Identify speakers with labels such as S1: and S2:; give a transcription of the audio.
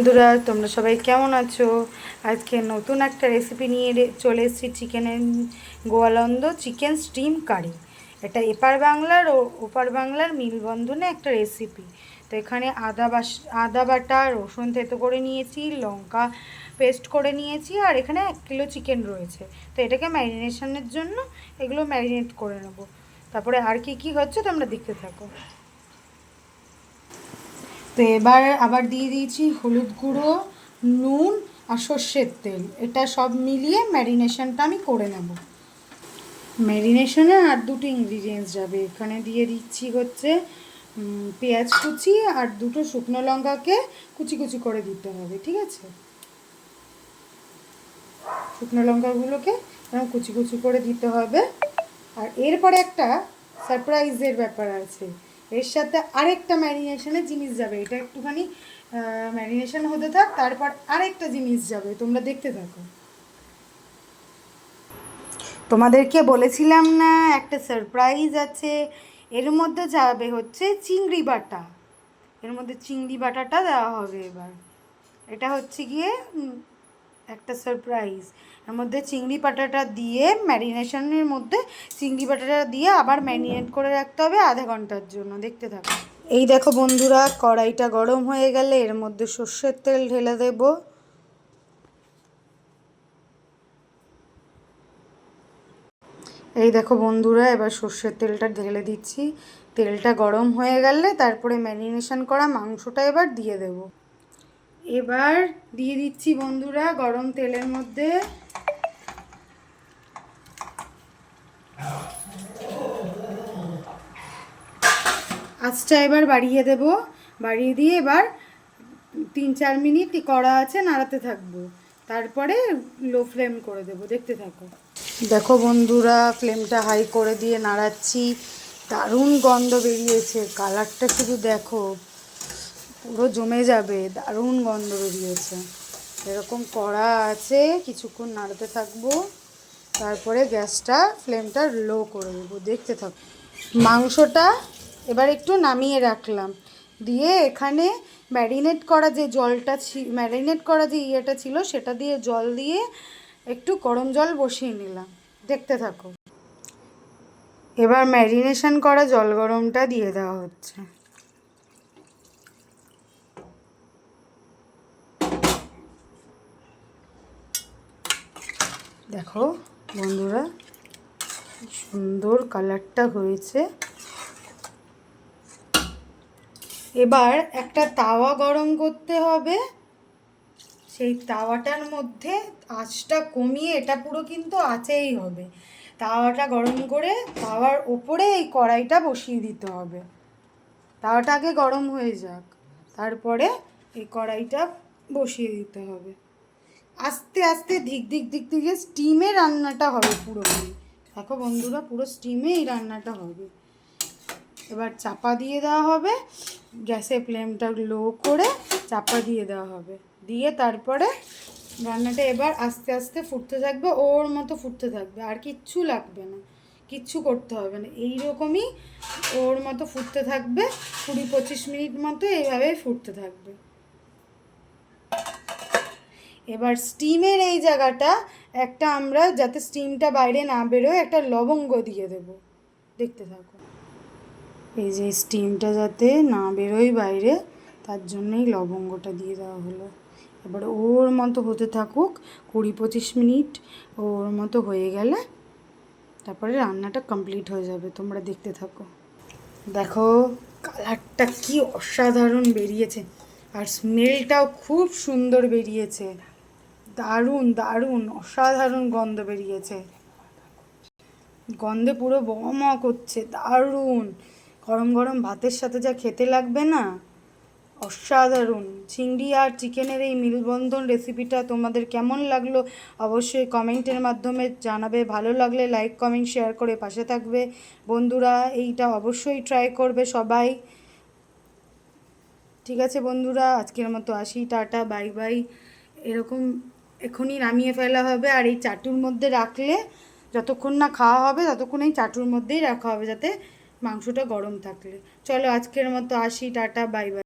S1: বন্ধুরা, তোমরা সবাই কেমন আছো? আজকে নতুন একটা রেসিপি নিয়ে চলে এসেছি। চিকেনের গোয়ালন্দ চিকেন স্টিম কারি। এটা এপার বাংলার ও ওপার বাংলার মিলবন্ধনে একটা রেসিপি। তো এখানে আদা বাটা, রসুন থেতো করে নিয়েছি, লঙ্কা পেস্ট করে নিয়েছি, আর এখানে 1 কিলো চিকেন রয়েছে। তো এটাকে ম্যারিনেশনের জন্য এগুলো ম্যারিনেট করে নেব। তারপরে আর কি হচ্ছে তোমরা দেখতে থাকো। তো এবার আবার দিয়ে দিয়েছি হলুদ গুঁড়ো, নুন আর সর্ষের তেল। এটা সব মিলিয়ে ম্যারিনেশনটা আমি করে নেব। ম্যারিনেশনে আর দুটো ইনগ্রিডিয়েন্টস যাবে। এখানে দিয়ে দিচ্ছি হচ্ছে পেঁয়াজ কুচি, আর 2টো শুকনো লঙ্কাকে কুচি কুচি করে দিতে হবে, ঠিক আছে? শুকনো লঙ্কাগুলোকে এরকম কুচি কুচি করে দিতে হবে। আর এরপরে একটা সারপ্রাইজের ব্যাপার আছে। এর সাথে আরেকটা ম্যারিনেশনের জিনিস যাবে। এটা একটুখানি ম্যারিনেশন হতে থাক, তারপর আরেকটা জিনিস যাবে, তোমরা দেখতে থাকো। তোমাদেরকে বলেছিলাম না একটা সারপ্রাইজ আছে? এর মধ্যে যাবে হচ্ছে চিংড়ি বাটা। এর মধ্যে চিংড়ি বাটাটা দেওয়া হবে এবার। এটা হচ্ছে গিয়ে একটা সারপ্রাইজ। এর মধ্যে চিংড়ি বাটাটা দিয়ে ম্যারিনেশনের মধ্যে চিংড়ি বাটাটা দিয়ে আবার ম্যারিনেট করে রাখতে হবে আধা ঘন্টার জন্য। দেখতে থাকো। এই দেখো বন্ধুরা, কড়াইটা গরম হয়ে গেলে এর মধ্যে সর্ষের তেল ঢেলে দেব। এই দেখো বন্ধুরা, এবার সর্ষের তেলটা ঢেলে দিচ্ছি। তেলটা গরম হয়ে গেলে তারপরে ম্যারিনেশন করা মাংসটা এবার দিয়ে দেব। এবার দিয়ে দিচ্ছি বন্ধুরা গরম তেলের মধ্যে আঁচটা এবার বাড়িয়ে দেব। বাড়িয়ে দিয়ে এবার 3-4 মিনিট কড়া আছে নাড়াতে থাকবো। তারপরে লো ফ্লেম করে দেব। দেখতে থাকো। দেখো বন্ধুরা, ফ্লেমটা হাই করে দিয়ে নাড়াচ্ছি। দারুণ গন্ধ বেরিয়েছে। কালারটা শুধু দেখো, পুরো জমে যাবে। দারুণ গন্ধ বেরিয়েছে। এরকম কড়া আছে, কিছুক্ষণ নাড়াতে থাকবো। তারপরে গ্যাসটা ফ্লেমটা লো করে দেবো। দেখতে থাকো। মাংসটা এবার একটু নামিয়ে রাখলাম। দিয়ে এখানে ম্যারিনেট করা যে ইয়েটা ছিল সেটা দিয়ে জল দিয়ে একটু গরম জল বসিয়ে নিলাম। দেখতে থাকো। এবার ম্যারিনেশন করা জল গরমটা দিয়ে দেওয়া হচ্ছে। দেখো বন্ধুরা, সুন্দর কালারটা হয়েছে। এবার একটা তাওয়া গরম করতে হবে। সেই তাওয়াটার মধ্যে আঁচটা কমিয়ে, এটা পুরো কিন্তু আঁচেই হবে। তাওয়াটা গরম করে তাওয়ার ওপরে এই কড়াইটা বসিয়ে দিতে হবে। তাওয়াটা আগে গরম হয়ে যাক, তারপরে এই কড়াইটা বসিয়ে দিতে হবে। আস্তে আস্তে ধিক ধিক ধিক দিকে স্টিমে রান্নাটা হবে পুরোপুরি। দেখো বন্ধুরা, পুরো স্টিমে এই রান্নাটা হবে। এবার চাপা দিয়ে দেওয়া হবে। গ্যাসের ফ্লেমটা লো করে চাপা দিয়ে দেওয়া হবে। দিয়ে তারপরে রান্নাটা এবার আস্তে আস্তে ফুটতে থাকবে। ওর মতো ফুটতে থাকবে, আর কিচ্ছু লাগবে না, কিচ্ছু করতে হবে না। এইরকমই ওর মতো ফুটতে থাকবে। 20-25 মিনিট মতো এইভাবেই ফুটতে থাকবে। এবার স্টিমের এই জায়গাটা একটা আমরা, যাতে স্টিমটা বাইরে না বেরোয়, একটা লবঙ্গ দিয়ে দেব। দেখতে থাকো। এই যে স্টিমটা যাতে না বেরোয় বাইরে, তার জন্যই লবঙ্গটা দিয়ে দেওয়া হলো। এবার ওর মতো হতে থাকুক 20-25 মিনিট। ওর মতো হয়ে গেলে তারপরে রান্নাটা কমপ্লিট হয়ে যাবে। তোমরা দেখতে থাকো। দেখো কালারটা কি অসাধারণ বেরিয়েছে, আর স্মেলটাও খুব সুন্দর বেরিয়েছে। দারুণ দারুণ অসাধারণ গন্ধ বেরিয়েছে। গন্ধে পুরো বম করছে। দারুণ গরম গরম ভাতের সাথে যা খেতে লাগবে না, অসাধারণ। চিংড়ি আর চিকেনের এই মিলবন্ধন রেসিপিটা তোমাদের কেমন লাগলো অবশ্যই কমেন্টের মাধ্যমে জানাবে। ভালো লাগলে লাইক কমেন্ট শেয়ার করে পাশে থাকবে। বন্ধুরা, এইটা অবশ্যই ট্রাই করবে সবাই। ঠিক আছে বন্ধুরা, আজকের মতো আসি। Tata, bye bye. এরকম এখনই নামিয়ে ফেলা হবে। আর এই চাটুর মধ্যে রাখলে, যতক্ষণ না খাওয়া হবে ততক্ষণ এই চাটুর মধ্যেই রাখা হবে, যাতে মাংসটা গরম থাকলে। চলো আজকের মতো আসি। Tata, bye bye.